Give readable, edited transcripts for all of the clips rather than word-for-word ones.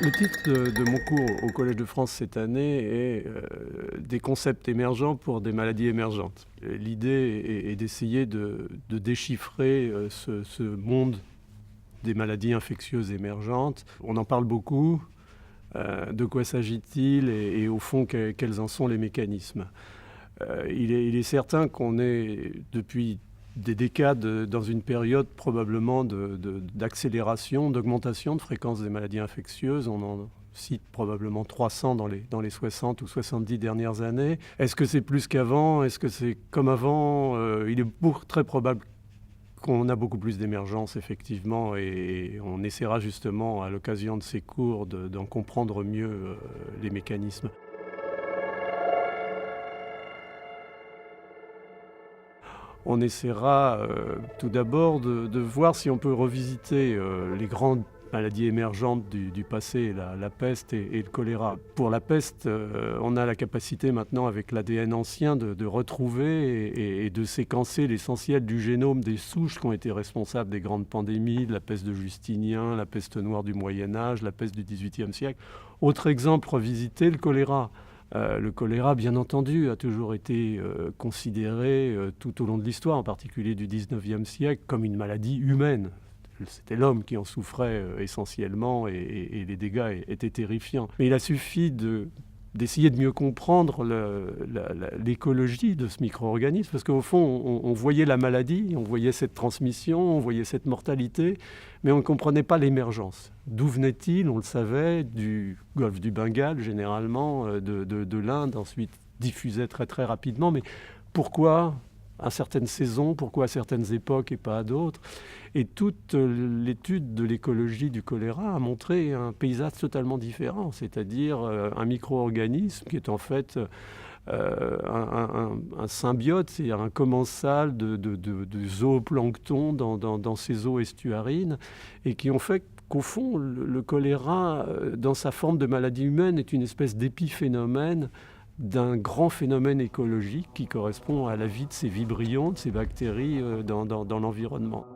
Le titre de mon cours au Collège de France cette année est Des concepts émergents pour des maladies émergentes. L'idée est d'essayer de déchiffrer ce monde des maladies infectieuses émergentes. On en parle beaucoup. De quoi s'agit-il et au fond, quels en sont les mécanismes? Il est certain qu'on est, depuis des décades, dans une période probablement d'accélération, d'augmentation de fréquence des maladies infectieuses. On en cite probablement 300 dans les 60 ou 70 dernières années. Est-ce que c'est plus qu'avant? Est-ce que c'est comme avant? Il est très probable qu'on a beaucoup plus d'émergence, effectivement, et on essaiera justement, à l'occasion de ces cours, d'en comprendre mieux les mécanismes. On essaiera tout d'abord de voir si on peut revisiter les grandes maladies émergentes du passé, la peste et le choléra. Pour la peste, on a la capacité maintenant, avec l'ADN ancien, de retrouver et de séquencer l'essentiel du génome des souches qui ont été responsables des grandes pandémies, de la peste de Justinien, la peste noire du Moyen-Âge, la peste du XVIIIe siècle. Autre exemple revisité, le choléra. Le choléra, bien entendu, a toujours été considéré tout au long de l'histoire, en particulier du XIXe siècle, comme une maladie humaine. C'était l'homme qui en souffrait essentiellement et les dégâts étaient terrifiants. Mais il a suffi d'essayer de mieux comprendre l'écologie de ce micro-organisme, parce qu'au fond, on voyait la maladie, on voyait cette transmission, on voyait cette mortalité, mais on ne comprenait pas l'émergence. D'où venait-il? On le savait, du golfe du Bengale, généralement, de l'Inde, ensuite diffusait très très rapidement, mais pourquoi à certaines saisons, pourquoi à certaines époques et pas à d'autres? Et toute l'étude de l'écologie du choléra a montré un paysage totalement différent, c'est-à-dire un micro-organisme qui est en fait un symbiote, c'est-à-dire un commensal de zooplancton dans ces eaux estuarines, et qui ont fait qu'au fond, le choléra, dans sa forme de maladie humaine, est une espèce d'épiphénomène d'un grand phénomène écologique qui correspond à la vie de ces vibrions, de ces bactéries dans l'environnement.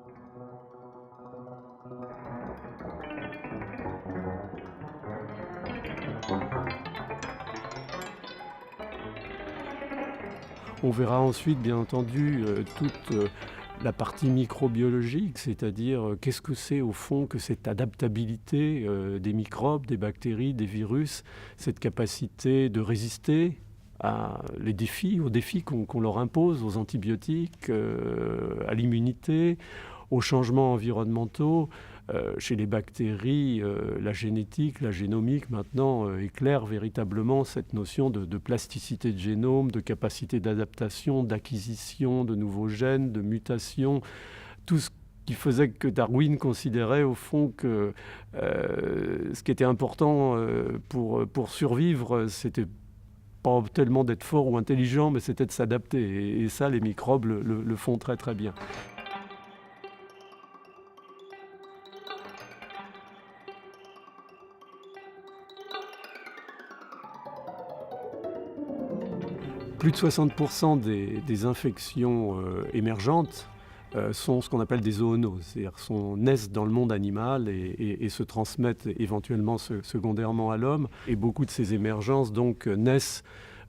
On verra ensuite, bien entendu, toute la partie microbiologique, c'est-à-dire qu'est-ce que c'est au fond que cette adaptabilité des microbes, des bactéries, des virus, cette capacité de résister aux défis qu'on leur impose, aux antibiotiques, à l'immunité, aux changements environnementaux. Chez les bactéries, la génétique, la génomique maintenant éclaire véritablement cette notion de plasticité de génome, de capacité d'adaptation, d'acquisition de nouveaux gènes, de mutation, tout ce qui faisait que Darwin considérait au fond que ce qui était important pour survivre, c'était pas tellement d'être fort ou intelligent, mais c'était de s'adapter. Et ça, les microbes le font très très bien. Plus de 60% des infections émergentes sont ce qu'on appelle des zoonoses, c'est-à-dire naissent dans le monde animal et se transmettent éventuellement secondairement à l'homme. Et beaucoup de ces émergences donc naissent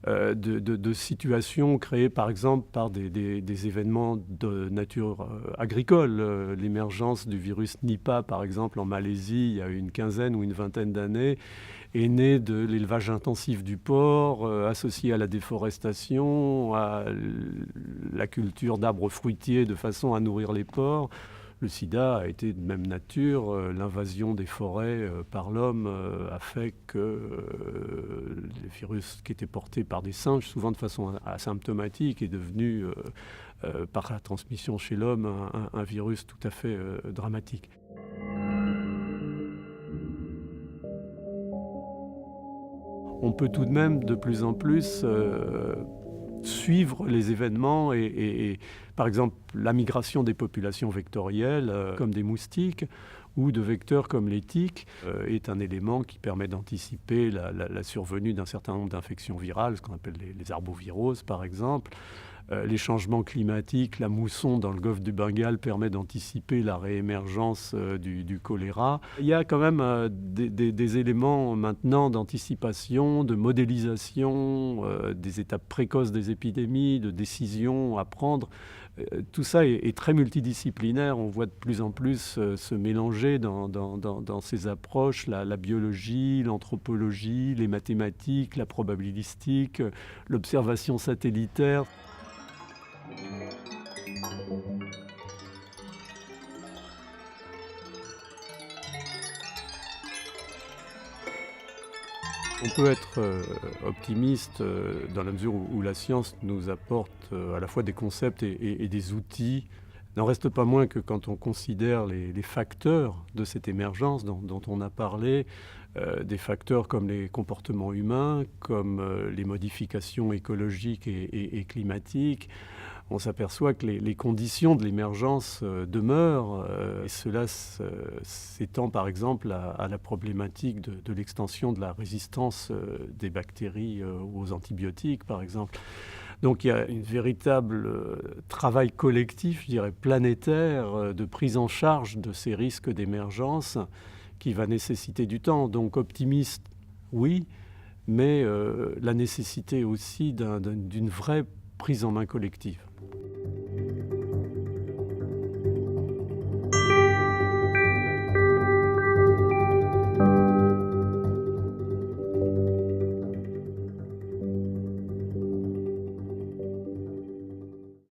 de situations créées par exemple par des événements de nature agricole. L'émergence du virus Nipah par exemple en Malaisie il y a une quinzaine ou une vingtaine d'années est née de l'élevage intensif du porc, associé à la déforestation, à la culture d'arbres fruitiers de façon à nourrir les porcs. Le sida a été de même nature. L'invasion des forêts par l'homme a fait que les virus qui étaient portés par des singes, souvent de façon asymptomatique, est devenu, par la transmission chez l'homme, un virus tout à fait dramatique. On peut tout de même de plus en plus suivre les événements et, par exemple, la migration des populations vectorielles, comme des moustiques, ou de vecteurs comme les tiques, est un élément qui permet d'anticiper la survenue d'un certain nombre d'infections virales, ce qu'on appelle les arboviroses, par exemple. les changements climatiques, la mousson dans le golfe du Bengale permet d'anticiper la réémergence du choléra. Il y a quand même des éléments maintenant d'anticipation, de modélisation, des étapes précoces des épidémies, de décisions à prendre. Tout ça est très multidisciplinaire. On voit de plus en plus se mélanger dans ces approches la biologie, l'anthropologie, les mathématiques, la probabilistique, l'observation satellitaire. On peut être optimiste dans la mesure où la science nous apporte à la fois des concepts et des outils. N'en reste pas moins que quand on considère les facteurs de cette émergence dont on a parlé, des facteurs comme les comportements humains, comme les modifications écologiques et climatiques, on s'aperçoit que les conditions de l'émergence demeurent. Et cela s'étend par exemple à la problématique de l'extension de la résistance des bactéries aux antibiotiques, par exemple. Donc il y a un véritable travail collectif, je dirais planétaire, de prise en charge de ces risques d'émergence qui va nécessiter du temps. Donc optimiste, oui, mais la nécessité aussi d'une vraie prise en main collective.